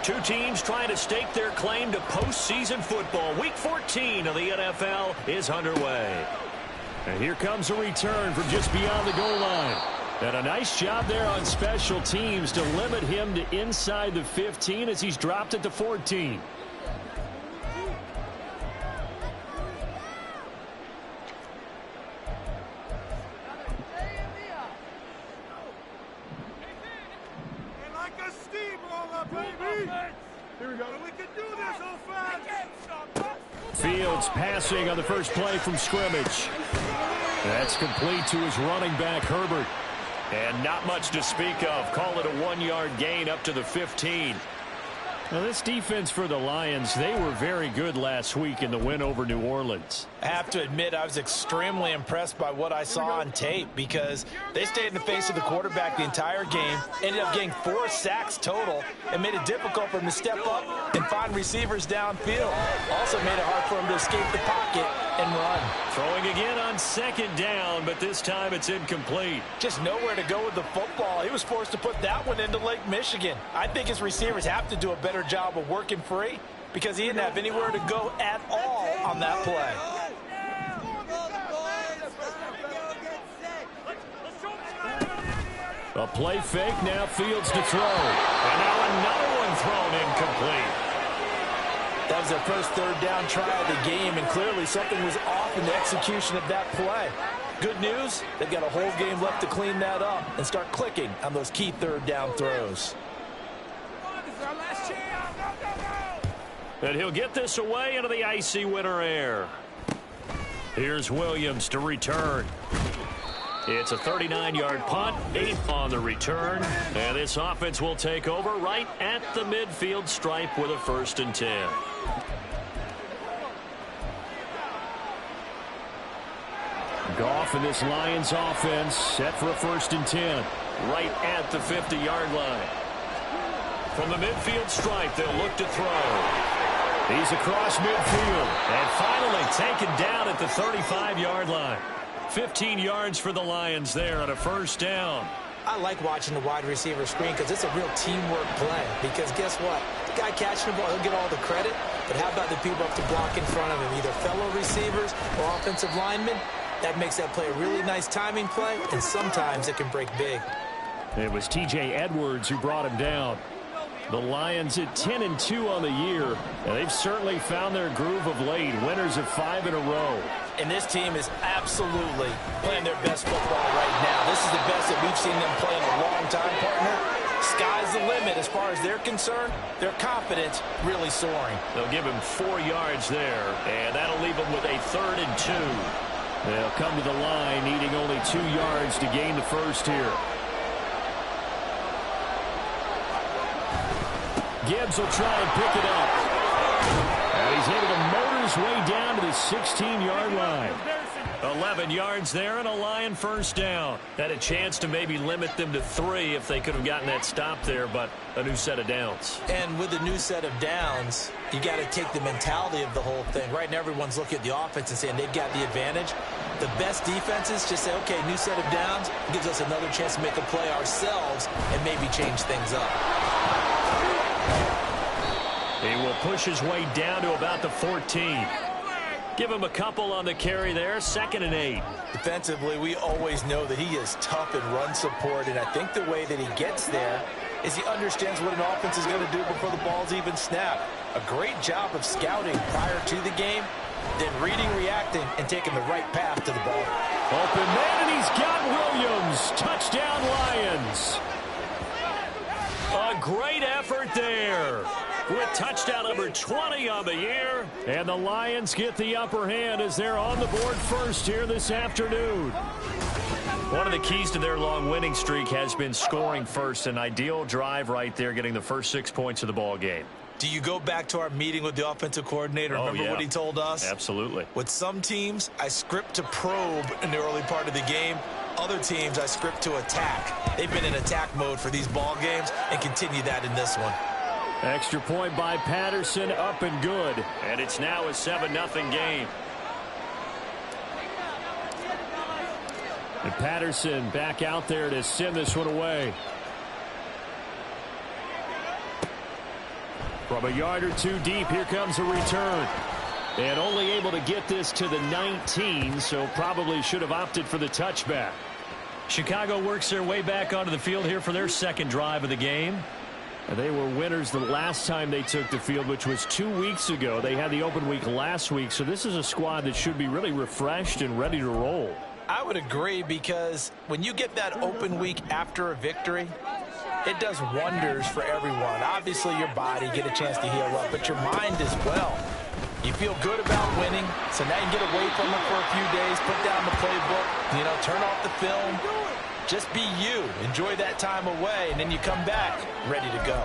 Two teams trying to stake their claim to postseason football. Week 14 of the NFL is underway. And here comes a return from just beyond the goal line. And a nice job there on special teams to limit him to inside the 15 as he's dropped it to 14. Fields passing on the first play from scrimmage. That's complete to his running back, Herbert. And not much to speak of. Call it a 1-yard gain up to the 15. Now, this defense for the Lions, they were very good last week in the win over New Orleans. I have to admit, I was extremely impressed by what I saw on tape because they stayed in the face of the quarterback the entire game, ended up getting 4 sacks total, and made it difficult for him to step up and find receivers downfield. Also made it hard for him to escape the pocket and run. Throwing again on second down, but this time it's incomplete. Just nowhere to go with the football. He was forced to put that one into Lake Michigan. I think his receivers have to do a better job of working free because he didn't have anywhere to go at all on that play. A play fake, now Fields to throw. And now another one thrown incomplete. That was their first third down try of the game, and clearly something was off in the execution of that play. Good news, they've got a whole game left to clean that up and start clicking on those key third down throws. And he'll get this away into the icy winter air. Here's Williams to return. It's a 39-yard punt, 8 on the return. And this offense will take over right at the midfield stripe with a 1st and 10. Goff and this Lions offense set for a 1st and 10. Right at the 50-yard line. From the midfield stripe, they'll look to throw. He's across midfield and finally taken down at the 35-yard line. 15 yards for the Lions there on a 1st down. I like watching the wide receiver screen because it's a real teamwork play. Because guess what? The guy catching the ball, he'll get all the credit. But how about the people up to block in front of him, either fellow receivers or offensive linemen? That makes that play a really nice timing play, and sometimes it can break big. It was T.J. Edwards who brought him down. The Lions at 10-2 on the year, and they've certainly found their groove of late. Winners of 5 in a row. And this team is absolutely playing their best football right now. This is the best that we've seen them play in a long time, partner. Sky's the limit as far as they're concerned. Their confidence really soaring. They'll give him 4 yards there, and that'll leave them with a 3rd and 2. They'll come to the line needing only 2 yards to gain the first here. Gibbs will try and pick it up. And he's able to motor his way down to the 16-yard line. 11 yards there and a Lion 1st down. Had a chance to maybe limit them to 3 if they could have gotten that stop there, but a new set of downs. And with a new set of downs, you got to take the mentality of the whole thing. Right now, everyone's looking at the offense and saying they've got the advantage. The best defenses just say, okay, new set of downs gives us another chance to make a play ourselves and maybe change things up. He will push his way down to about the 14. Give him a couple on the carry there, 2nd and 8. Defensively, we always know that he is tough in run support, and I think the way that he gets there is he understands what an offense is going to do before the ball's even snapped. A great job of scouting prior to the game, then reading, reacting, and taking the right path to the ball. Open man, and he's got Williams. Touchdown, Lions. A great effort there. With touchdown number 20 on the year. And the Lions get the upper hand as they're on the board first here this afternoon. One of the keys to their long winning streak has been scoring first. An ideal drive right there, getting the first 6 points of the ball game. Do you go back to our meeting with the offensive coordinator? Remember what he told us? Absolutely. With some teams, I script to probe in the early part of the game. Other teams, I script to attack. They've been in attack mode for these ball games and continue that in this one. Extra point by Patterson, up and good. And it's now a 7-0 game. And Patterson back out there to send this one away. From a yard or two deep, here comes a return. And only able to get this to the 19, so probably should have opted for the touchback. Chicago works their way back onto the field here for their second drive of the game. They were winners the last time they took the field, which was 2 weeks ago. They had the open week last week, so this is a squad that should be really refreshed and ready to roll. I would agree, because when you get that open week after a victory, it does wonders for everyone. Obviously, your body, get a chance to heal up, but your mind as well. You feel good about winning, so now you get away from it for a few days, put down the playbook, turn off the film. Just be you. Enjoy that time away, and then you come back ready to go.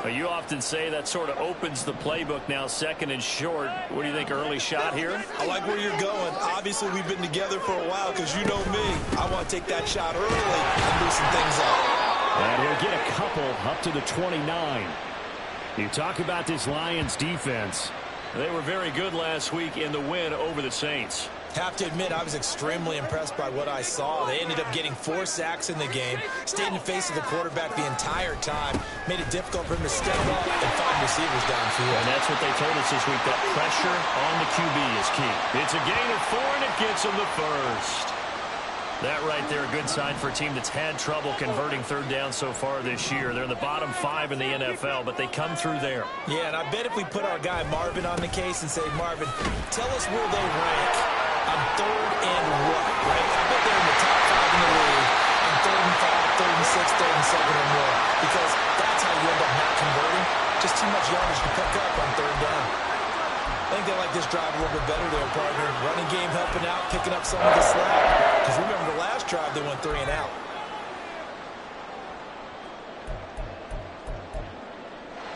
You often say that sort of opens the playbook now, second and short. What do you think, early shot here? I like where you're going. Obviously, we've been together for a while, because you know me. I want to take that shot early and loosen things up. And he'll get a couple up to the 29. You talk about this Lions defense. They were very good last week in the win over the Saints. Have to admit, I was extremely impressed by what I saw. They ended up getting 4 sacks in the game, stayed in the face of the quarterback the entire time, made it difficult for him to step up and find receivers downfield. And that's what they told us this week, that pressure on the QB is key. It's a gain of 4, and it gets him the first. That right there, a good sign for a team that's had trouble converting third down so far this year. They're in the bottom 5 in the NFL, but they come through there. Yeah, and I bet if we put our guy Marvin on the case and say, Marvin, tell us where they rank on third and what, right? I bet they're in the top 5 in the league on third and 5, third and 6, third and 7 or more, because that's how you end up not converting. Just too much yardage to pick up on third down. I think they like this drive a little bit better there, partner. Running game helping out, picking up some of the slack. Because remember, the last drive they went 3 and out.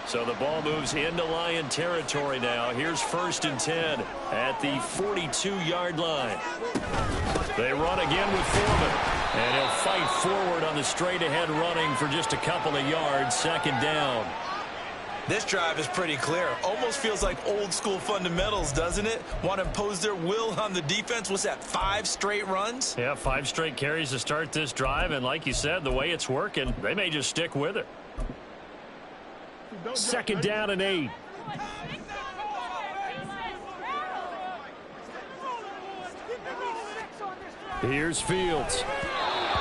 So the ball moves into Lion territory now. Here's 1st and 10 at the 42-yard line. They run again with Foreman. And he'll fight forward on the straight-ahead running for just a couple of yards. 2nd down. This drive is pretty clear. Almost feels like old-school fundamentals, doesn't it? Want to impose their will on the defense. What's that, 5 straight runs? Yeah, 5 straight carries to start this drive. And like you said, the way it's working, they may just stick with it. 2nd down and 8. Here's Fields.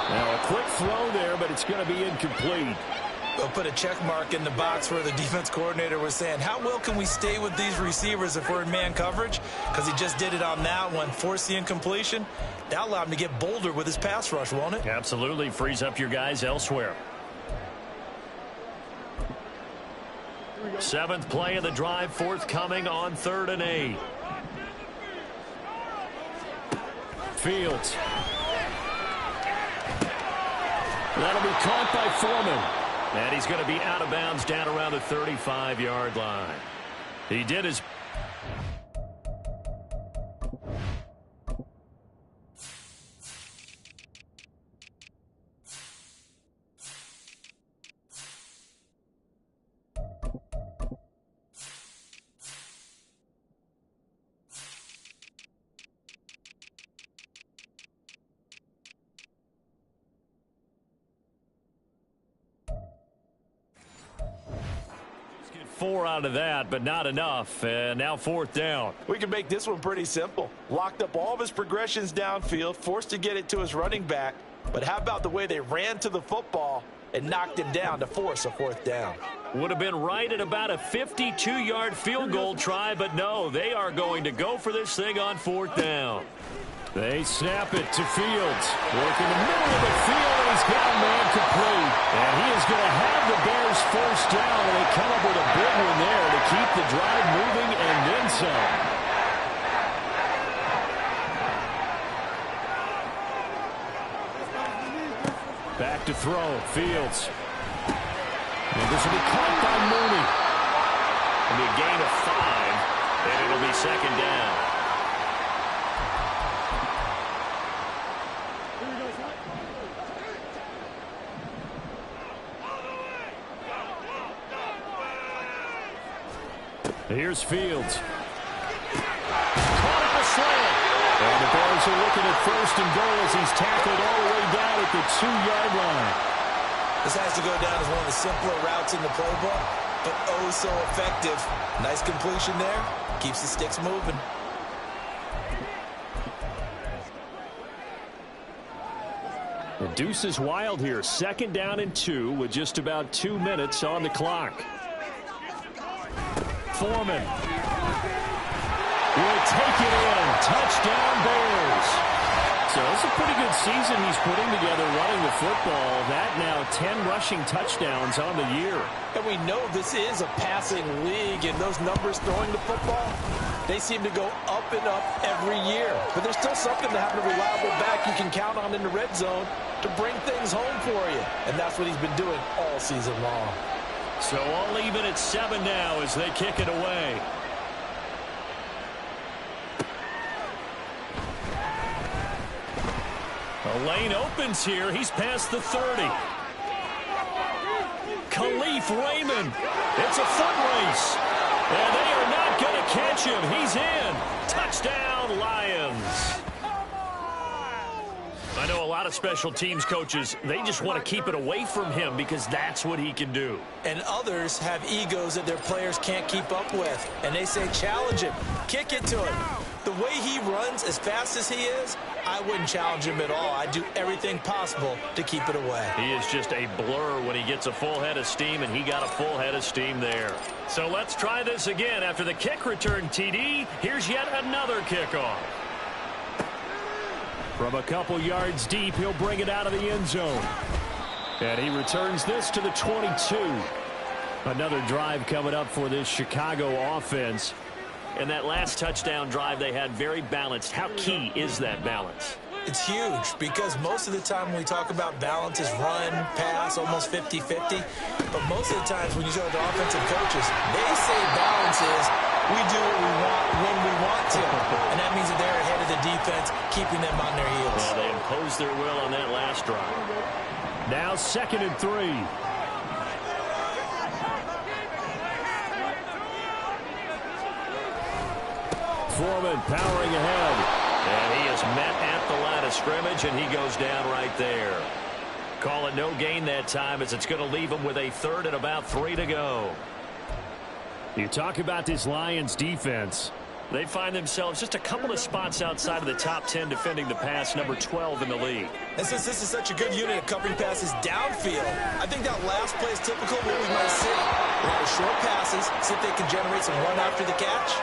Now a quick throw there, but it's going to be incomplete. They'll put a check mark in the box where the defense coordinator was saying, how well can we stay with these receivers if we're in man coverage? Because he just did it on that one, forced the incompletion. That'll allow him to get bolder with his pass rush, won't it? Absolutely. Frees up your guys elsewhere. 7th play of the drive, forthcoming on 3rd and 8. Fields. That'll be caught by Foreman. And he's going to be out of bounds down around the 35-yard line. He did his... Four out of that, but not enough. And now 4th down. We can make this one pretty simple. Locked up all of his progressions downfield, forced to get it to his running back. But how about the way they ran to the football and knocked him down to force a 4th down? Would have been right at about a 52-yard field goal try, but no, they are going to go for this thing on 4th down. They snap it to Fields. Work in the middle of the field, and he's got a man complete. And he is going to have the Bears 1st down, and they come up with a big one there to keep the drive moving and then some. Back to throw, Fields. And this will be caught by Mooney. It'll be a gain of 5, and it'll be 2nd down. Here's Fields. Caught up a slant. And the Bears are looking at 1st and goal as he's tackled all the way down at the 2-yard line. This has to go down as one of the simpler routes in the playbook, but oh so effective. Nice completion there. Keeps the sticks moving. The deuce is wild here. 2nd down and 2 with just about 2 minutes on the clock. Foreman will take it in. Touchdown, Bears. So it's a pretty good season he's putting together running the football. That now 10 rushing touchdowns on the year. And we know this is a passing league, and those numbers throwing the football, they seem to go up and up every year. But there's still something to having a reliable back you can count on in the red zone to bring things home for you. And that's what he's been doing all season long. So all even at 7 now as they kick it away. The lane opens here. He's past the 30. Khalif Raymond. It's a foot race. And they are not going to catch him. He's in. Touchdown, Lions. I know a lot of special teams coaches, they just want to keep it away from him because that's what he can do. And others have egos that their players can't keep up with. And they say, challenge him. Kick it to him. The way he runs as fast as he is, I wouldn't challenge him at all. I'd do everything possible to keep it away. He is just a blur when he gets a full head of steam, and he got a full head of steam there. So let's try this again. After the kick return TD, here's yet another kickoff. From a couple yards deep, he'll bring it out of the end zone. And he returns this to the 22. Another drive coming up for this Chicago offense. And that last touchdown drive they had very balanced. How key is that balance? It's huge because most of the time when we talk about balance is run, pass, almost 50-50. But most of the times when you talk to offensive coaches, they say balance is we do what we want when we want to. And that means that they're ahead of the defense, keeping them on their heels. Yeah, they imposed their will on that last drive. Now 2nd and 3. Foreman powering ahead. And he is met at the line of scrimmage, and he goes down right there. Call it no gain that time as it's going to leave him with a 3rd and about 3 to go. You talk about this Lions defense. They find themselves just a couple of spots outside of the top 10 defending the pass, number 12 in the league. And since this is such a good unit of covering passes downfield, I think that last play is typical of what we might see. A lot of short passes, see if they can generate some run after the catch.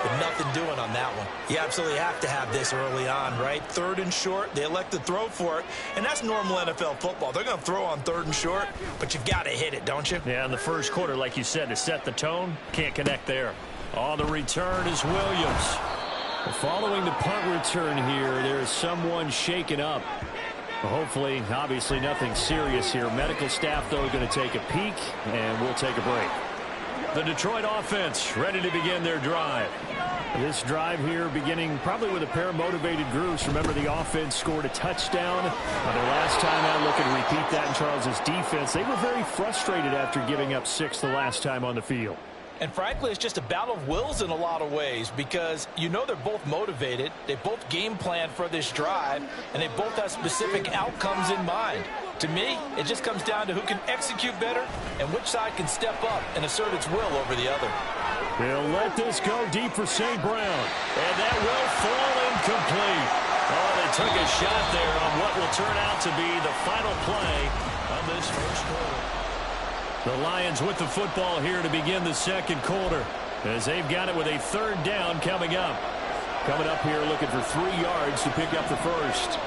But nothing doing on that one. You absolutely have to have this early on, right? 3rd and short, they elect to throw for it, and that's normal NFL football. They're going to throw on 3rd and short, but you've got to hit it, don't you? Yeah, in the first quarter, like you said, to set the tone, can't connect there. On the return is Williams. Following the punt return here, there is someone shaken up. Hopefully, obviously nothing serious here. Medical staff, though, going to take a peek, and we'll take a break. The Detroit offense ready to begin their drive. This drive here beginning probably with a pair of motivated groups. Remember, the offense scored a touchdown. On their last time out, looking to repeat that in Charles's defense. They were very frustrated after giving up 6 the last time on the field. And frankly, it's just a battle of wills in a lot of ways because you know they're both motivated. They both game plan for this drive, and they both have specific outcomes in mind. To me, it just comes down to who can execute better and which side can step up and assert its will over the other. He'll let this go deep for St. Brown. And that will fall incomplete. Oh, they took a shot there on what will turn out to be the final play of this first quarter. The Lions with the football here to begin the second quarter as they've got it with a 3rd down coming up. Coming up here looking for 3 yards to pick up the first.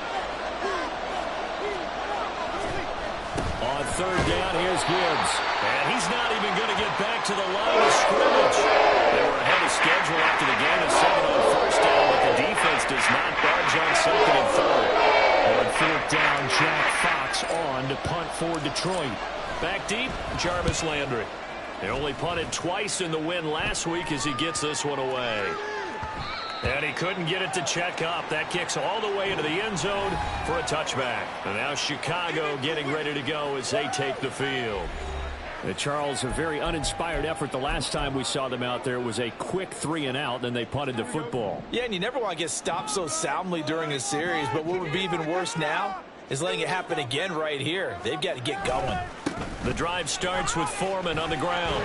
On 3rd down, here's Gibbs. And he's not even going to get back to the line of scrimmage. They were ahead of schedule after the gain of 7 on 1st down, but the defense does not budge on 2nd and 3rd. On 4th down, Jack Fox on to punt for Detroit. Back deep, Jarvis Landry. They only punted twice in the win last week as he gets this one away. And he couldn't get it to check up. That kicks all the way into the end zone for a touchback. And now Chicago getting ready to go as they take the field. Charles, a very uninspired effort the last time we saw them out there. Was a quick 3 and out, then they punted the football. Yeah, and you never want to get stopped so soundly during a series, but what would be even worse now is letting it happen again right here. They've got to get going. The drive starts with Foreman on the ground.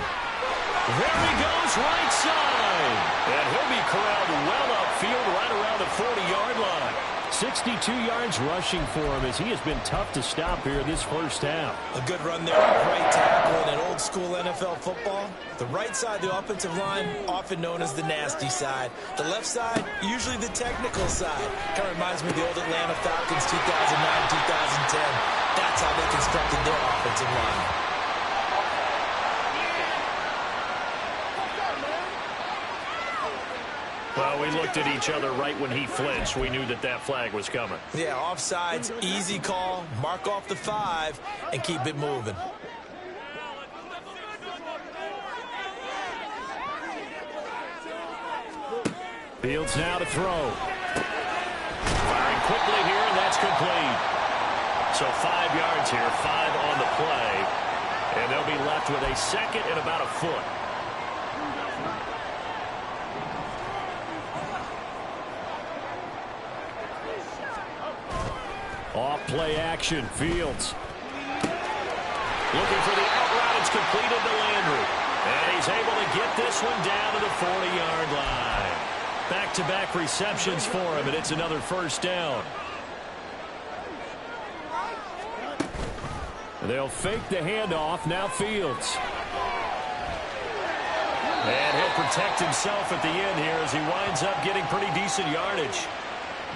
There he goes, right side. And he'll be corralled well upfield right around the 40-yard line. 62 yards rushing for him as he has been tough to stop here this first half. A good run there on right tackle in an old-school NFL football. The right side of the offensive line, often known as the nasty side. The left side, usually the technical side. Kind of reminds me of the old Atlanta Falcons 2009-2010. That's how they constructed their offensive line. Well, we looked at each other right when he flinched. We knew that flag was coming. Yeah, offsides, easy call. Mark off the 5 and keep it moving. Fields now to throw. Firing quickly here, and that's complete. So 5 yards here, 5 on the play. And they'll be left with a second and about a foot. Off play action, Fields. Looking for the out route, it's completed to Landry. And he's able to get this one down to the 40-yard line. Back-to-back receptions for him, and it's another first down. They'll fake the handoff, now Fields. And he'll protect himself at the end here as he winds up getting pretty decent yardage.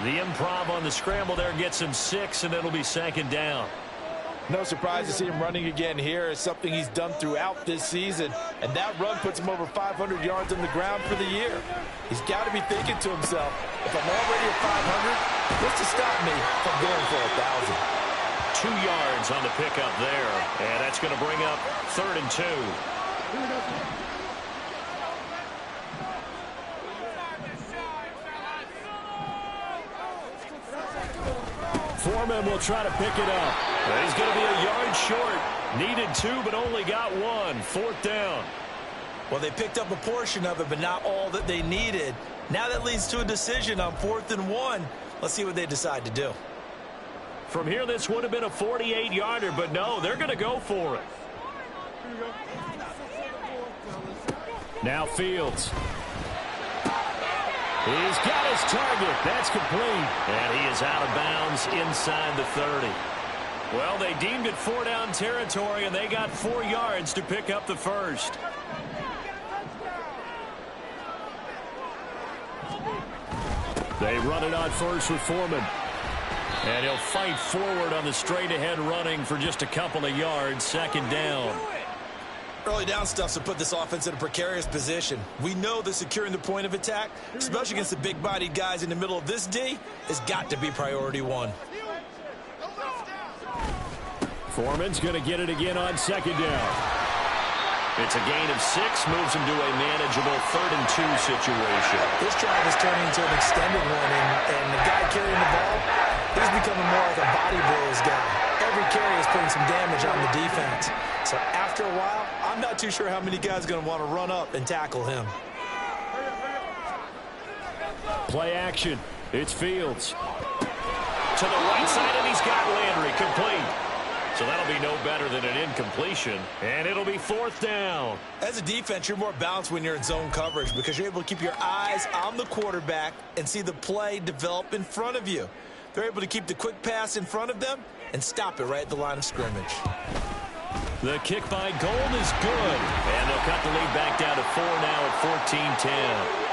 The improv on the scramble there gets him 6, and it'll be second down. No surprise to see him running again here. It's something he's done throughout this season. And that run puts him over 500 yards on the ground for the year. He's got to be thinking to himself, if I'm already at 500, what's to stop me from going for 1,000? 2 yards on the pickup there. And that's going to bring up 3rd and 2. Foreman will try to pick it up. He's going to be a yard short. Needed 2, but only got 1. 4th down. Well, they picked up a portion of it, but not all that they needed. Now that leads to a decision on 4th and 1. Let's see what they decide to do. From here, this would have been a 48-yarder, but no, they're going to go for it. Now Fields. He's got his target. That's complete. And he is out of bounds inside the 30. Well, they deemed it 4-down territory, and they got 4 yards to pick up the first. They run it on first with Foreman. And he'll fight forward on the straight-ahead running for just a couple of yards. 2nd down. Early down stuff to put this offense in a precarious position. We know that securing the point of attack, especially against the big-bodied guys in the middle of this D, has got to be priority 1. Foreman's going to get it again on 2nd down. It's a gain of 6, moves him to a manageable 3rd and 2 situation. This drive is turning into an extended one, and the guy carrying the ball, he's becoming more like a body blows guy. Every carry is putting some damage on the defense. So after a while, I'm not too sure how many guys are going to want to run up and tackle him. Play action. It's Fields. To the right side, and he's got Landry complete. So that'll be no better than an incompletion, and it'll be 4th down. As a defense, you're more balanced when you're in zone coverage because you're able to keep your eyes on the quarterback and see the play develop in front of you. They're able to keep the quick pass in front of them and stop it right at the line of scrimmage. The kick by Gold is good, and they'll cut the lead back down to 4 now at 14-10.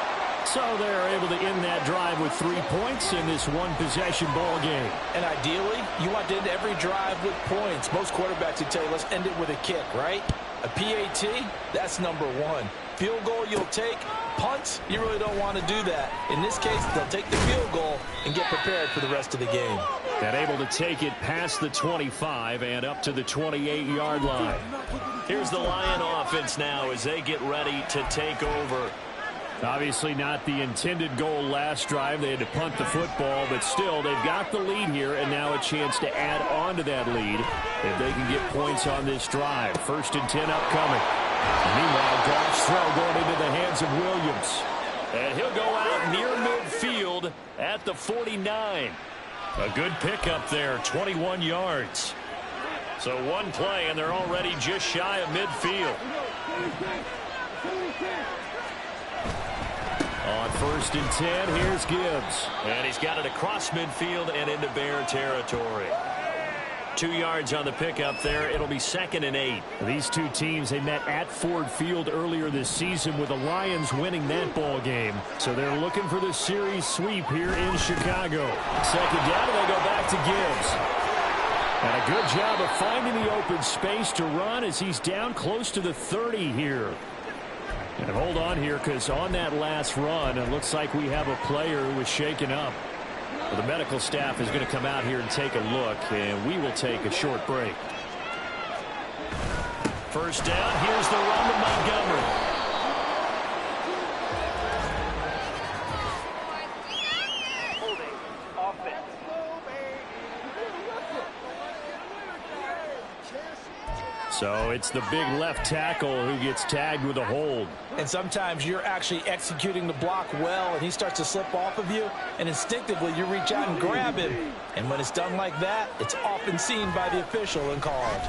So they're able to end that drive with 3 points in this one-possession ball game. And ideally, you want to end every drive with points. Most quarterbacks would tell you, let's end it with a kick, right? A PAT, that's number 1. Field goal you'll take. Punts, you really don't want to do that. In this case, they'll take the field goal and get prepared for the rest of the game. And able to take it past the 25 and up to the 28-yard line. Here's the Lion offense now as they get ready to take over. Obviously not the intended goal last drive. They had to punt the football, but still, they've got the lead here, and now a chance to add on to that lead if they can get points on this drive. 1st and 10 upcoming. Meanwhile, Goff's throw going into the hands of Williams. And he'll go out near midfield at the 49. A good pickup there, 21 yards. So one play, and they're already just shy of midfield. On 1st and 10, here's Gibbs. And he's got it across midfield and into Bear territory. 2 yards on the pickup there. It'll be 2nd and 8. These two teams, they met at Ford Field earlier this season with the Lions winning that ball game. So they're looking for the series sweep here in Chicago. 2nd down, and they go back to Gibbs. And a good job of finding the open space to run as he's down close to the 30 here. And hold on here, because on that last run, it looks like we have a player who was shaken up. Well, the medical staff is going to come out here and take a look, and we will take a short break. 1st down, here's the run to Montgomery. So it's the big left tackle who gets tagged with a hold. And sometimes you're actually executing the block well, and he starts to slip off of you, and instinctively you reach out and grab him. And when it's done like that, it's often seen by the official and called.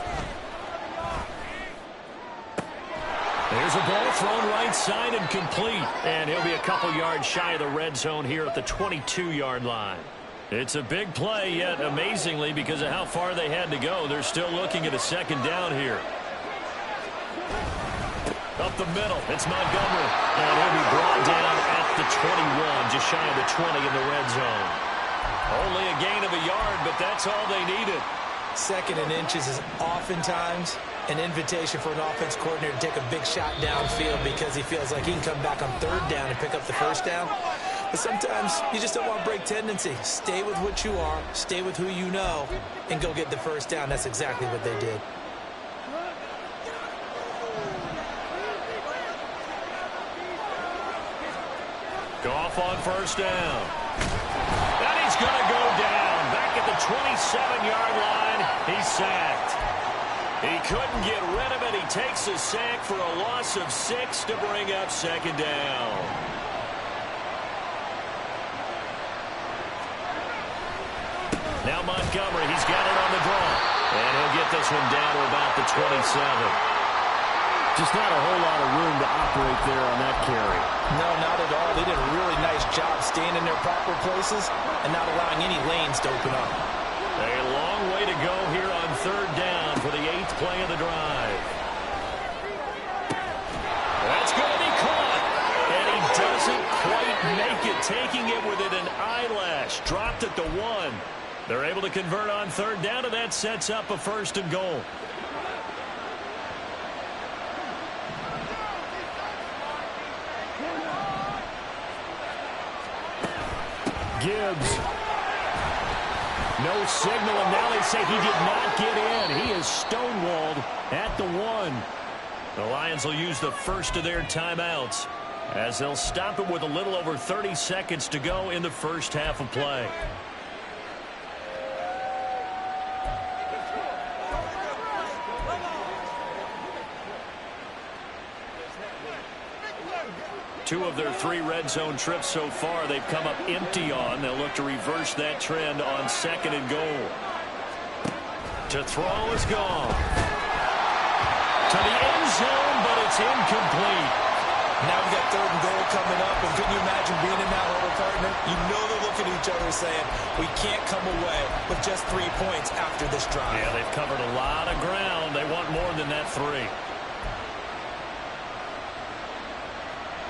There's a ball thrown right side and complete. And he'll be a couple yards shy of the red zone here at the 22-yard line. It's a big play, yet amazingly, because of how far they had to go, they're still looking at a 2nd down here. Up the middle, it's Montgomery. And he'll be brought down at the 21, just shy of the 20 in the red zone. Only a gain of a yard, but that's all they needed. 2nd and inches is oftentimes an invitation for an offense coordinator to take a big shot downfield because he feels like he can come back on 3rd down and pick up the 1st down. But sometimes you just don't want to break tendency. Stay with what you are, stay with who you know, and go get the 1st down. That's exactly what they did. Goff on 1st down. And he's going to go down. Back at the 27-yard line, he's sacked. He couldn't get rid of it. He takes a sack for a loss of 6 to bring up 2nd down. Now Montgomery, he's got it on the draw. And he'll get this one down to about the 27. Just not a whole lot of room to operate there on that carry. No, not at all. They did a really nice job staying in their proper places and not allowing any lanes to open up. A long way to go here on 3rd down for the 8th play of the drive. That's going to be caught. And he doesn't quite make it, taking it within an eyelash. Dropped at the 1. They're able to convert on 3rd down, and that sets up a 1st and goal. Gibbs. No signal, and now they say he did not get in. He is stonewalled at the 1. The Lions will use the first of their timeouts as they'll stop it with a little over 30 seconds to go in the first half of play. Two of their 3 red zone trips so far they've come up empty on. They'll look to reverse that trend on 2nd and goal. To throw is gone. To the end zone, but it's incomplete. Now we've got 3rd and goal coming up, and can you imagine being in that hole, partner? You know they're looking at each other saying, we can't come away with just 3 points after this drive. Yeah, they've covered a lot of ground. They want more than that 3.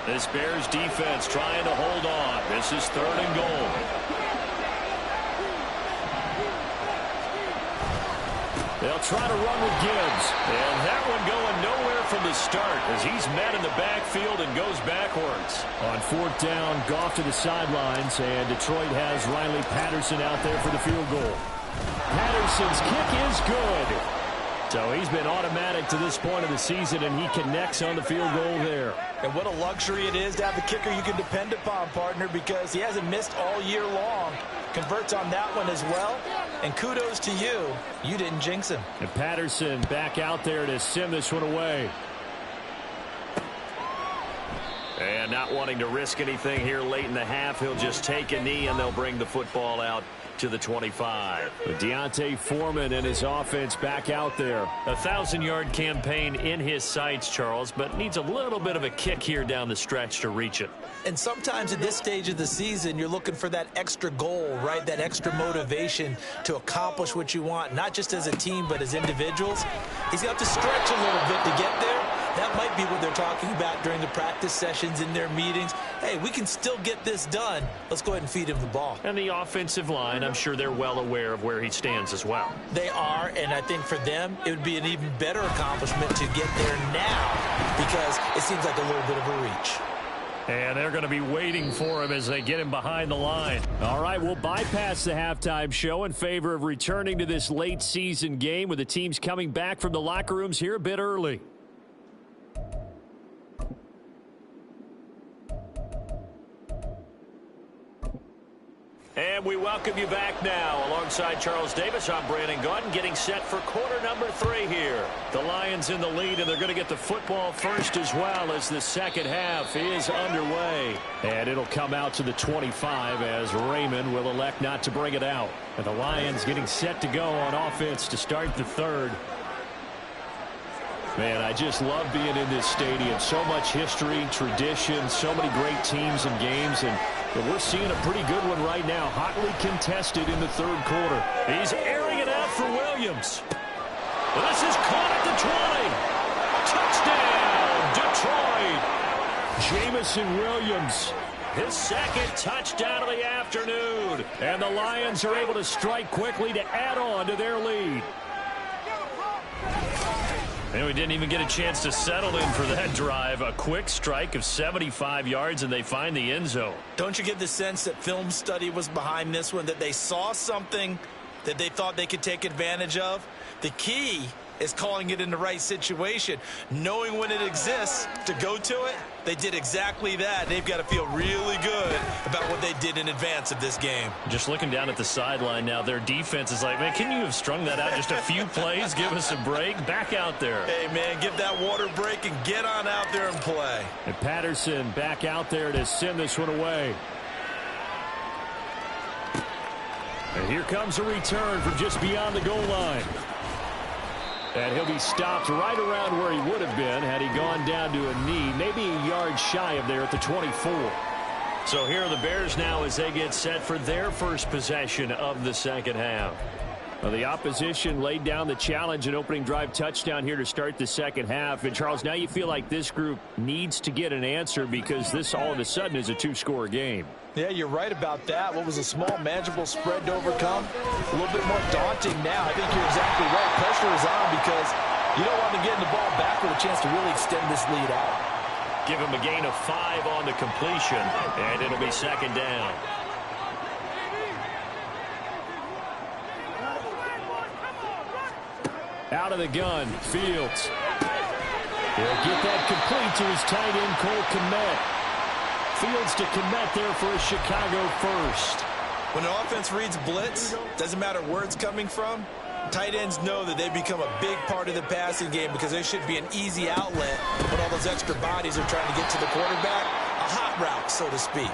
This Bears defense trying to hold on. This is 3rd and goal. They'll try to run with Gibbs. And that one going nowhere from the start as he's met in the backfield and goes backwards. On 4th down, Goff to the sidelines, and Detroit has Riley Patterson out there for the field goal. Patterson's kick is good. So he's been automatic to this point of the season, and he connects on the field goal there. And what a luxury it is to have a kicker you can depend upon, partner, because he hasn't missed all year long. Converts on that one as well. And kudos to you. You didn't jinx him. And Patterson back out there to send this one away. And not wanting to risk anything here late in the half, he'll just take a knee and they'll bring the football out to the 25. Deontay Foreman and his offense back out there. 1,000-yard campaign in his sights, Charles, but needs a little bit of a kick here down the stretch to reach it. And sometimes at this stage of the season, you're looking for that extra goal, right? That extra motivation to accomplish what you want, not just as a team, but as individuals. He's got to stretch a little bit to get there. That might be what they're talking about during the practice sessions in their meetings. Hey, we can still get this done. Let's go ahead and feed him the ball. And the offensive line, I'm sure they're well aware of where he stands as well. They are, and I think for them, it would be an even better accomplishment to get there now because it seems like a little bit of a reach. And they're going to be waiting for him as they get him behind the line. All right, we'll bypass the halftime show in favor of returning to this late season game with the teams coming back from the locker rooms here a bit early. And we welcome you back now. Alongside Charles Davis, I'm Brandon Gaudin, getting set for quarter number 3 here. The Lions in the lead, and they're going to get the football first as well as the second half is underway. And it'll come out to the 25 as Raymond will elect not to bring it out. And the Lions getting set to go on offense to start the third. Man, I just love being in this stadium. So much history, tradition, so many great teams and games, and we're seeing a pretty good one right now, hotly contested in the third quarter. He's airing it out for Williams. This is caught at the 20. Touchdown, Detroit. Jamison Williams. His second touchdown of the afternoon. And the Lions are able to strike quickly to add on to their lead. And we didn't even get a chance to settle in for that drive. A quick strike of 75 yards, and they find the end zone. Don't you get the sense that film study was behind this one, that they saw something that they thought they could take advantage of? The key is calling it in the right situation, knowing when it exists to go to it. They did exactly that. They've got to feel really good about what they did in advance of this game. Just looking down at the sideline now, their defense is like, man, can you have strung that out just a few plays? Give us a break. Back out there. Hey, man, give that water break and get on out there and play. And Patterson back out there to send this one away. And here comes a return from just beyond the goal line. And he'll be stopped right around where he would have been had he gone down to a knee, maybe a yard shy of there at the 24. So here are the Bears now as they get set for their first possession of the second half. Well, the opposition laid down the challenge, an opening drive touchdown here to start the second half. And, Charles, now you feel like this group needs to get an answer because this all of a sudden is a two-score game. Yeah, you're right about that. What was a small, manageable spread to overcome? A little bit more daunting now. I think you're exactly right. Pressure is on because you don't want to get the ball back with a chance to really extend this lead out. Give him a gain of 5 on the completion, and it'll be second down. Out of the gun, Fields. He'll get that complete to his tight end, Cole Kmet. Fields to Kmet there for a Chicago first. When an offense reads blitz, doesn't matter where it's coming from, tight ends know that they become a big part of the passing game because they should be an easy outlet when all those extra bodies are trying to get to the quarterback. A hot route, so to speak.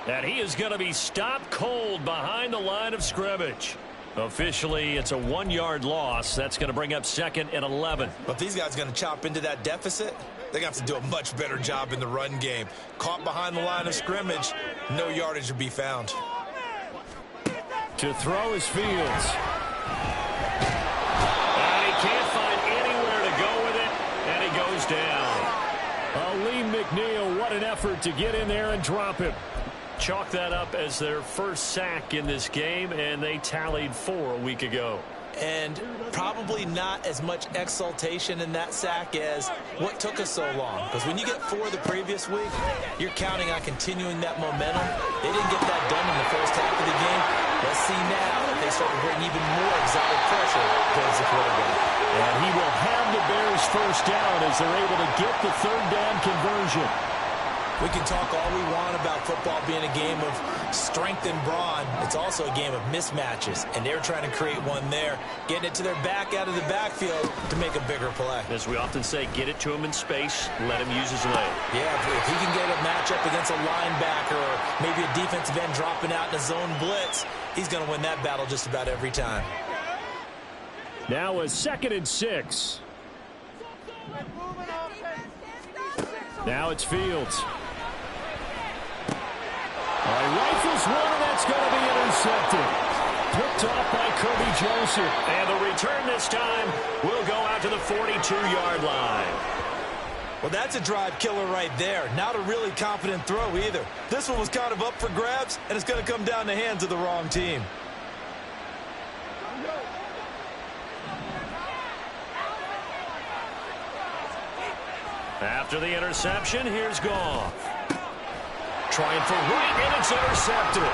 And he is going to be stopped cold behind the line of scrimmage. Officially, it's a 1-yard loss. That's going to bring up 2nd and 11. But if these guys are going to chop into that deficit, they're going to have to do a much better job in the run game. Caught behind the line of scrimmage, no yardage to be found. To throw is Fields. And he can't find anywhere to go with it, and he goes down. Aleem McNeil, what an effort to get in there and drop him. Chalk that up as their first sack in this game, and they tallied 4 a week ago. And probably not as much exultation in that sack as what took us so long. Because when you get 4 the previous week, you're counting on continuing that momentum. They didn't get that done in the first half of the game. Let's see now if they start to bring even more exotic pressure towards the quarterback. And he will have the Bears first down as they're able to get the third down conversion. We can talk all we want about football being a game of strength and brawn. It's also a game of mismatches, and they're trying to create one there, getting it to their back out of the backfield to make a bigger play. As we often say, get it to him in space, let him use his leg. Yeah, if he can get a matchup against a linebacker or maybe a defensive end dropping out in a zone blitz, he's going to win that battle just about every time. Now a 2nd and 6. Now it's Fields. Rifles one, and that's going to be intercepted. Picked off by Kirby Joseph. And the return this time will go out to the 42-yard line. Well, that's a drive killer right there. Not a really confident throw either. This one was kind of up for grabs, and it's going to come down the hands of the wrong team. After the interception, here's Goff. Trying for right, and it's intercepted.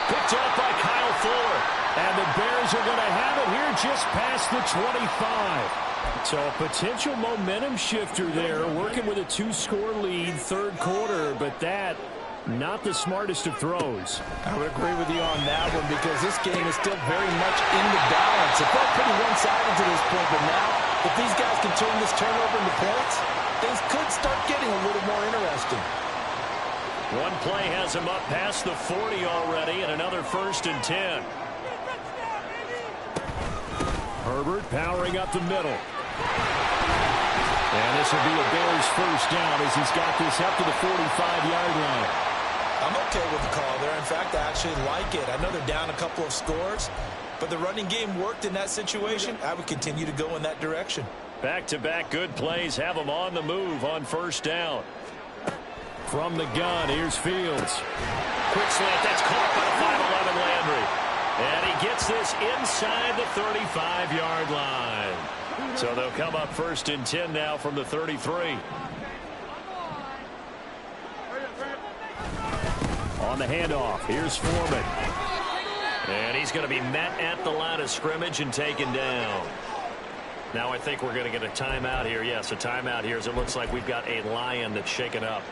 Picked up by Kyle Fuller. And the Bears are going to have it here just past the 25. So a potential momentum shifter there, working with a 2-score lead, 3rd quarter, but that, not the smartest of throws. I would agree with you on that one because this game is still very much in the balance. It felt pretty one-sided to this point, but now, if these guys can turn this turnover into points, things could start getting a little more interesting. One play has him up past the 40 already, and another 1st and 10. Herbert powering up the middle. And this will be a Bears 1st down as he's got this up to the 45-yard line. I'm okay with the call there. In fact, I actually like it. I know they're down a couple of scores, but the running game worked in that situation. I would continue to go in that direction. Back-to-back good plays have him on the move on 1st down. From the gun, here's Fields. Quick slant, that's caught by 5'11" Landry. And he gets this inside the 35-yard line. So they'll come up 1st and 10 now from the 33. On the handoff, here's Foreman. And he's going to be met at the line of scrimmage and taken down. Now I think we're going to get a timeout here. Yes, a timeout here as it looks like we've got a Lion that's shaken up.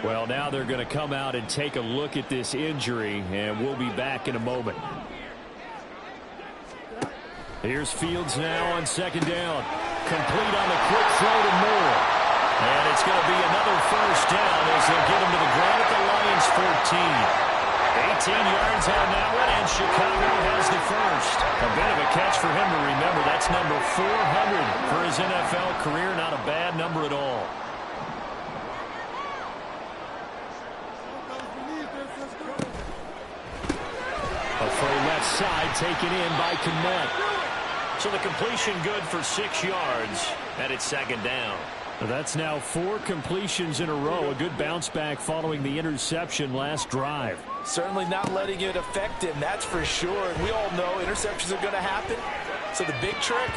Well, now they're going to come out and take a look at this injury, and we'll be back in a moment. Here's Fields now on 2nd down. Complete on the quick throw to Moore. And it's going to be another 1st down as they'll get him to the ground at the Lions' 14. 18 yards on that one, and Chicago has the 1st. A bit of a catch for him to remember. That's number 400 for his NFL career. Not a bad number at all. A throw left side taken in by Kmet. So the completion good for 6 yards, and it's 2nd down. That's now 4 completions in a row. A good bounce back following the interception last drive. Certainly not letting it affect him, that's for sure. And we all know interceptions are going to happen. So the big trick,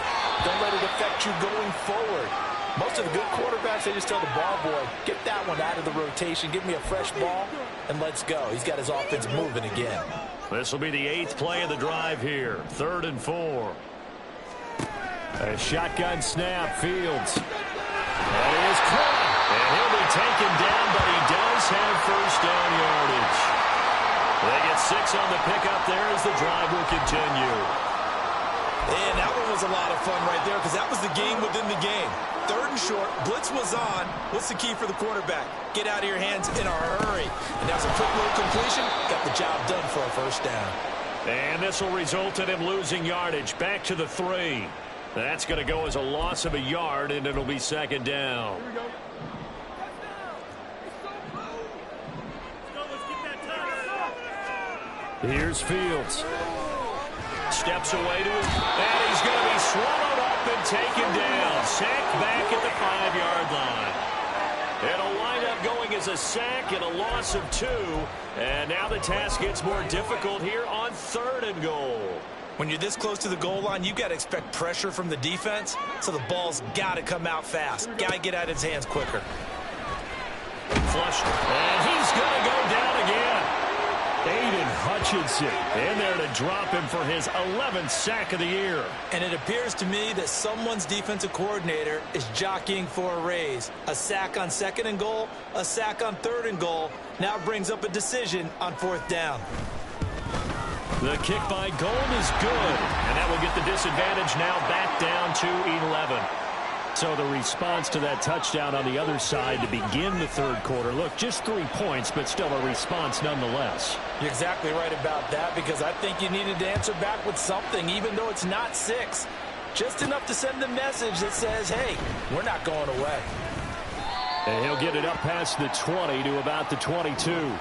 don't let it affect you going forward. Most of the good quarterbacks, they just tell the ball boy, get that one out of the rotation, give me a fresh ball, and let's go. He's got his offense moving again. This will be the 8th play of the drive here. 3rd and 4. A shotgun snap, Fields. That is caught. And he'll be taken down, but he does have 1st down yardage. They get 6 on the pickup there as the drive will continue. And that one was a lot of fun right there because that was the game within the game. 3rd and short, blitz was on. What's the key for the quarterback? Get out of your hands in a hurry. And that was a quick little completion. Got the job done for a 1st down. And this will result in him losing yardage. Back to the 3. That's going to go as a loss of a yard, and it'll be 2nd down. Here's Fields. Steps away to him, and he's going to be swallowed up and taken down. Sacked back at the 5-yard line. It'll wind up going as a sack and a loss of 2. And now the task gets more difficult here on 3rd and goal. When you're this close to the goal line, you've got to expect pressure from the defense, so the ball's got to come out fast. Got to get out of his hands quicker. Flushed, and he's going to go down again. Aiden Hutchinson in there to drop him for his 11th sack of the year. And it appears to me that someone's defensive coordinator is jockeying for a raise. A sack on 2nd and goal, a sack on 3rd and goal. Now brings up a decision on 4th down. The kick by Gold is good, and that will get the disadvantage now back down to 11. So the response to that touchdown on the other side to begin the 3rd quarter. Look, just 3 points, but still a response nonetheless. You're exactly right about that, because I think you needed to answer back with something, even though it's not 6. Just enough to send a message that says, hey, we're not going away. And he'll get it up past the 20 to about the 22.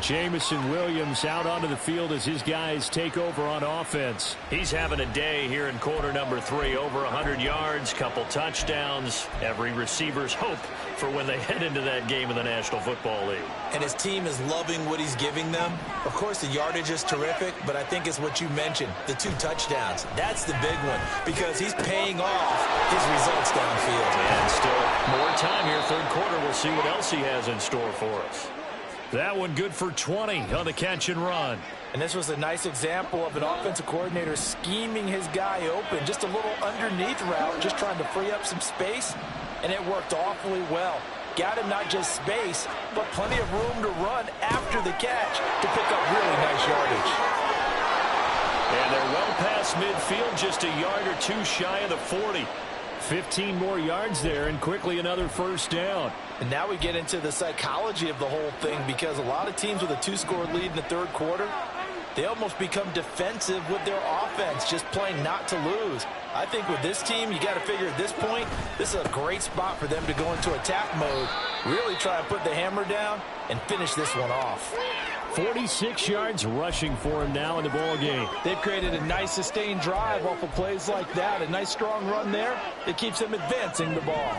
Jamison Williams out onto the field as his guys take over on offense. He's having a day here in quarter number 3. Over 100 yards, couple touchdowns. Every receiver's hope for when they head into that game in the National Football League. And his team is loving what he's giving them. Of course, the yardage is terrific, but I think it's what you mentioned, the 2 touchdowns. That's the big one, because he's paying off his results downfield. And still more time here, 3rd quarter. We'll see what else he has in store for us. That one good for 20 on the catch and run. And this was a nice example of an offensive coordinator scheming his guy open. Just a little underneath route, just trying to free up some space, and it worked awfully well. Got him not just space, but plenty of room to run after the catch to pick up really nice yardage. And they're well past midfield, just a yard or 2 shy of the 40. 15 more yards there, and quickly another 1st down. And now we get into the psychology of the whole thing, because a lot of teams with a 2-score lead in the 3rd quarter, they almost become defensive with their offense, just playing not to lose. I think with this team, you got to figure at this point, this is a great spot for them to go into attack mode, really try and put the hammer down and finish this one off. 46 yards rushing for him now in the ball game. They've created a nice sustained drive off of plays like that. A nice strong run there. It keeps them advancing the ball.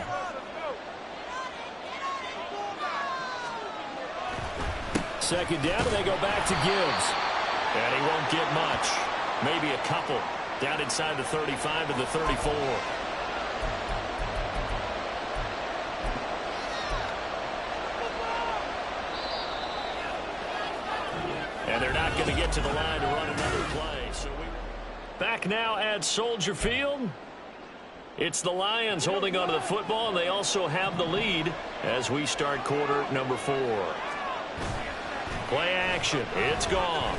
Second down, and they go back to Gibbs. And he won't get much. Maybe a couple. Down inside the 35 to the 34. And they're not going to get to the line to run another play. So back now at Soldier Field. It's the Lions holding onto the football, and they also have the lead as we start quarter number 4. Play action. It's gone.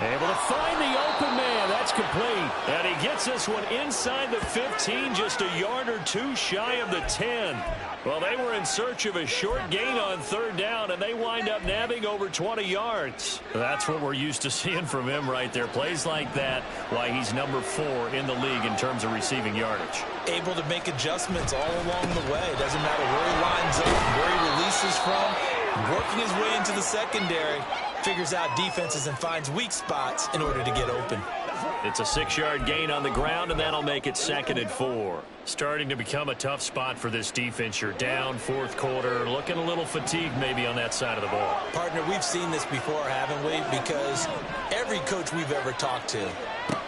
Able to find the open man. That's complete. And he gets this one inside the 15, just a yard or 2 shy of the 10. Well, they were in search of a short gain on 3rd down, and they wind up nabbing over 20 yards. That's what we're used to seeing from him right there. Plays like that, why he's number 4 in the league in terms of receiving yardage. Able to make adjustments all along the way. Doesn't matter where he lines up, where he releases from. Working his way into the secondary, figures out defenses and finds weak spots in order to get open. It's a 6-yard gain on the ground, and that'll make it 2nd and 4. Starting to become a tough spot for this defense. You're down 4th quarter, looking a little fatigued maybe on that side of the ball. Partner, we've seen this before, haven't we? Because every coach we've ever talked to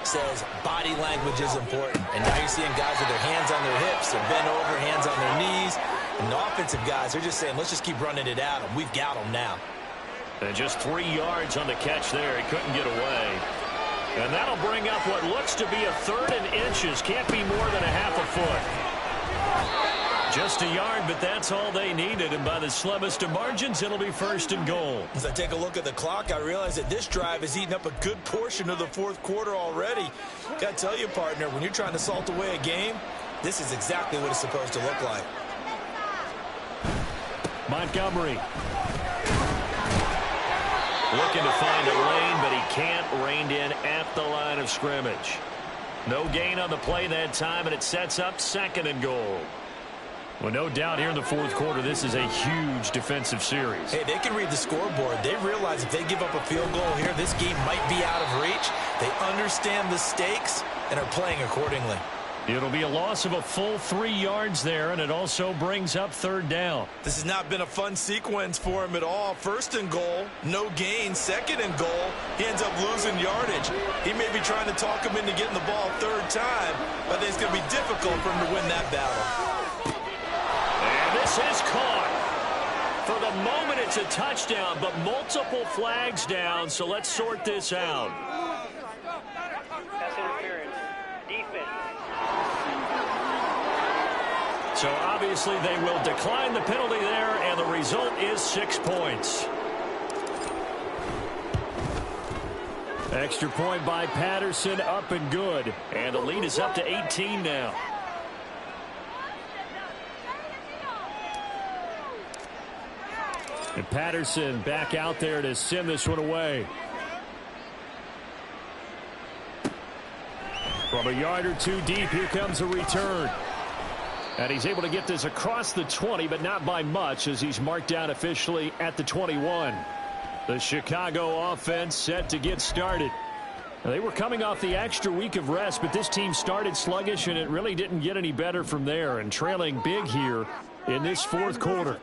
says body language is important. And now you're seeing guys with their hands on their hips, they're bent over, hands on their knees. And the offensive guys, they're just saying, let's just keep running it at them. We've got them now. And just 3 yards on the catch there. He couldn't get away. And that'll bring up what looks to be a 3rd and inches. Can't be more than a half a foot. Just a yard, but that's all they needed. And by the slimmest of margins, it'll be 1st and goal. As I take a look at the clock, I realize that this drive has eaten up a good portion of the 4th quarter already. Got to tell you, partner, when you're trying to salt away a game, this is exactly what it's supposed to look like. Montgomery. Looking to find a lane, but he can't. Reined in at the line of scrimmage. No gain on the play that time, and it sets up 2nd and goal. Well, no doubt here in the 4th quarter, this is a huge defensive series. Hey, they can read the scoreboard. They realize if they give up a field goal here, this game might be out of reach. They understand the stakes and are playing accordingly. It'll be a loss of a full 3 yards there, and it also brings up 3rd down. This has not been a fun sequence for him at all. 1st and goal, no gain. 2nd and goal, he ends up losing yardage. He may be trying to talk him into getting the ball 3rd time, but I think it's going to be difficult for him to win that battle. And this is caught. For the moment, it's a touchdown, but multiple flags down, so let's sort this out. Pass interference. Defense. So obviously they will decline the penalty there, and the result is 6 points. Extra point by Patterson, up and good. And the lead is up to 18 now. And Patterson back out there to send this one away. From a yard or two deep, here comes a return. And he's able to get this across the 20, but not by much, as he's marked down officially at the 21. The Chicago offense set to get started. Now, they were coming off the extra week of rest, but this team started sluggish, and it really didn't get any better from there, and trailing big here in this fourth quarter.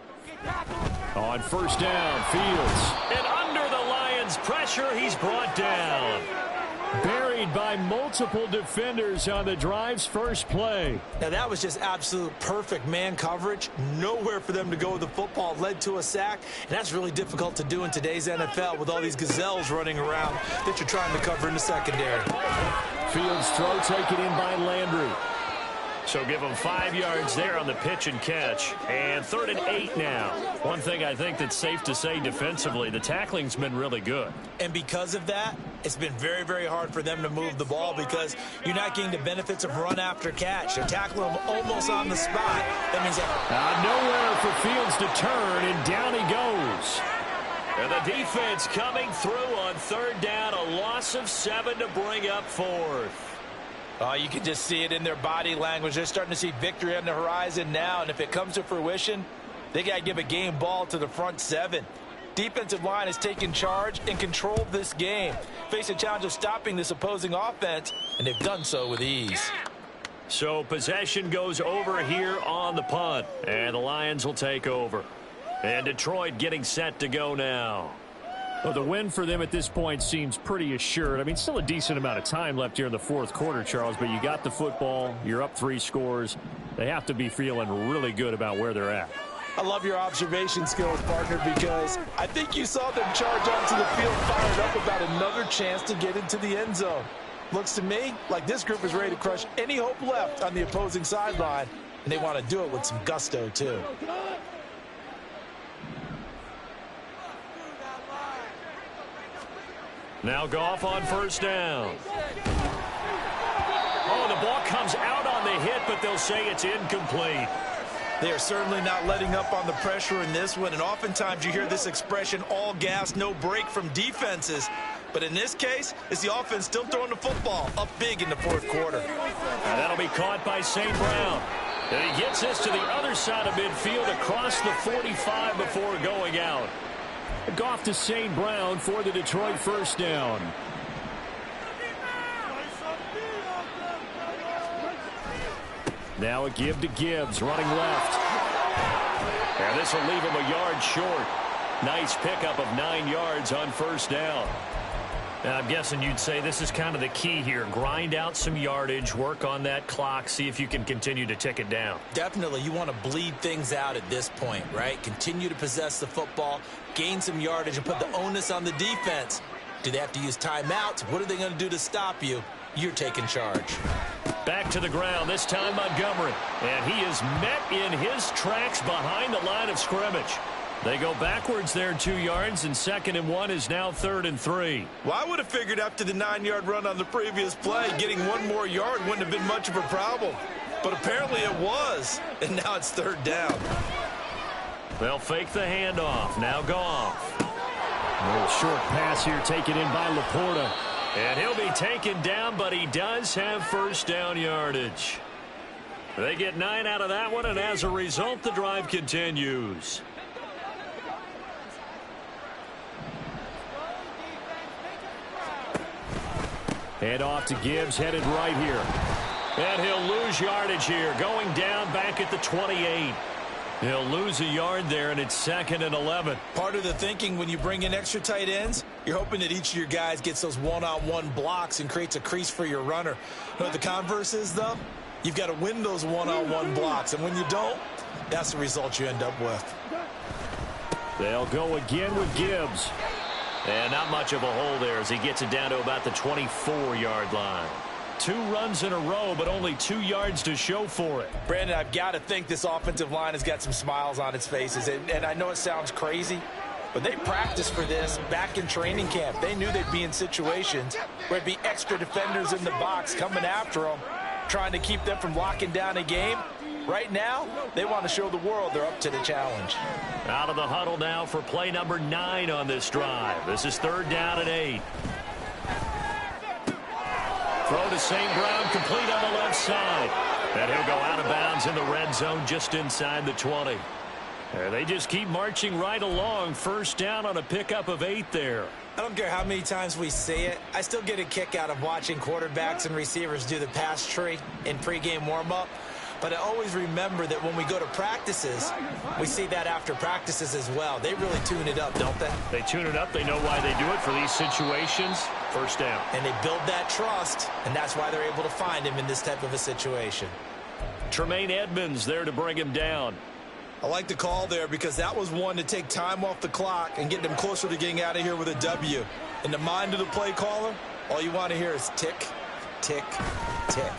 On first down, Fields. And under the Lions' pressure, he's brought down. Buried by multiple defenders on the drive's first play. Now, that was just absolute perfect man coverage. Nowhere for them to go with the football. Led to a sack, and that's really difficult to do in today's NFL with all these gazelles running around that you're trying to cover in the secondary. Fields' throw taken in by Landry. So give them 5 yards there on the pitch and catch. And 3rd and 8 now. One thing I think that's safe to say defensively, the tackling's been really good. And because of that, it's been very, very hard for them to move the ball because you're not getting the benefits of run after catch. They're tackling them almost on the spot. That means nowhere for Fields to turn, and down he goes. And the defense coming through on 3rd down, a loss of 7 to bring up 4th. Oh, you can just see it in their body language. They're starting to see victory on the horizon now, and if it comes to fruition, they got to give a game ball to the front 7. Defensive line has taken charge and controlled this game. Face a challenge of stopping this opposing offense, and they've done so with ease. So possession goes over here on the punt, and the Lions will take over. And Detroit getting set to go now. Well, the win for them at this point seems pretty assured. I mean, still a decent amount of time left here in the fourth quarter, Charles, but you got the football. You're up 3 scores. They have to be feeling really good about where they're at. I love your observation skills, partner, because I think you saw them charge onto the field fired up about another chance to get into the end zone. Looks to me like this group is ready to crush any hope left on the opposing sideline, and they want to do it with some gusto, too. Now Goff on first down. Oh, the ball comes out on the hit, but they'll say it's incomplete. They are certainly not letting up on the pressure in this one, and oftentimes you hear this expression, all gas, no break from defenses. But in this case, it's the offense still throwing the football up big in the fourth quarter. And that'll be caught by St. Brown. And he gets this to the other side of midfield across the 45 before going out. Goff to St. Brown for the Detroit first down. Now a give to Gibbs, running left. And this will leave him a yard short. Nice pickup of 9 yards on first down. Now, I'm guessing you'd say this is kind of the key here. Grind out some yardage, work on that clock, see if you can continue to tick it down. Definitely. You want to bleed things out at this point, right? Continue to possess the football, gain some yardage, and put the onus on the defense. Do they have to use timeouts? What are they going to do to stop you? You're taking charge. Back to the ground, this time Montgomery. And he is met in his tracks behind the line of scrimmage. They go backwards there 2 yards, and 2nd and 1 is now 3rd and 3. Well, I would have figured after the 9-yard run on the previous play, getting 1 more yard wouldn't have been much of a problem. But apparently it was, and now it's 3rd down. They'll fake the handoff. Now Goff. A little short pass here taken in by Laporta. And he'll be taken down, but he does have first down yardage. They get 9 out of that one, and as a result, the drive continues. Head off to Gibbs, headed right here. And he'll lose yardage here, going down back at the 28. He'll lose a yard there, and it's 2nd and 11. Part of the thinking when you bring in extra tight ends, you're hoping that each of your guys gets those one-on-one blocks and creates a crease for your runner. You know what the converse is, though? You've got to win those one-on-one blocks, and when you don't, that's the result you end up with. They'll go again with Gibbs. And not much of a hole there as he gets it down to about the 24-yard line. 2 runs in a row, but only 2 yards to show for it. Brandon, I've got to think this offensive line has got some smiles on its faces. And I know it sounds crazy, but they practiced for this back in training camp. They knew they'd be in situations where there'd be extra defenders in the box coming after them, trying to keep them from locking down a game. Right now, they want to show the world they're up to the challenge. Out of the huddle now for play number 9 on this drive. This is 3rd down and 8. Throw to St. Brown, complete on the left side. And he'll go out of bounds in the red zone just inside the 20. And they just keep marching right along. 1st down on a pickup of 8 there. I don't care how many times we say it. I still get a kick out of watching quarterbacks and receivers do the pass tree in pregame warm-up. But I always remember that when we go to practices, we see that after practices as well. They really tune it up, don't they? They tune it up. They know why they do it for these situations. 1st down. And they build that trust, and that's why they're able to find him in this type of a situation. Tremaine Edmonds there to bring him down. I like the call there because that was one to take time off the clock and get them closer to getting out of here with a W. In the mind of the play caller, all you want to hear is tick, tick, tick.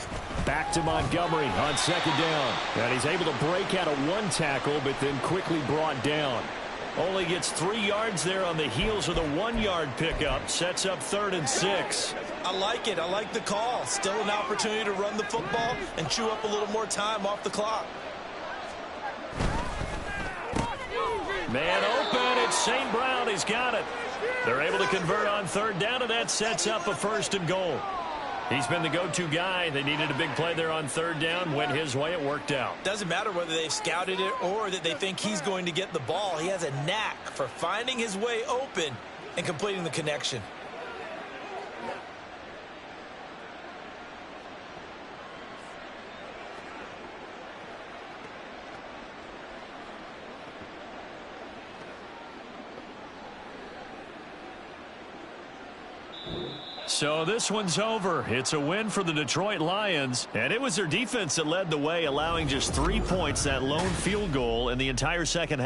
Back to Montgomery on 2nd down. And he's able to break out of 1 tackle, but then quickly brought down. Only gets 3 yards there on the heels of the 1-yard pickup. Sets up 3rd and 6. I like it. I like the call. Still an opportunity to run the football and chew up a little more time off the clock. Man open. It's St. Brown. He's got it. They're able to convert on 3rd down, and that sets up a 1st and goal. He's been the go-to guy. They needed a big play there on 3rd down. Went his way. It worked out. Doesn't matter whether they've scouted it or that they think he's going to get the ball. He has a knack for finding his way open and completing the connection. So this one's over. It's a win for the Detroit Lions, and it was their defense that led the way, allowing just 3 points, that lone field goal in the entire second half.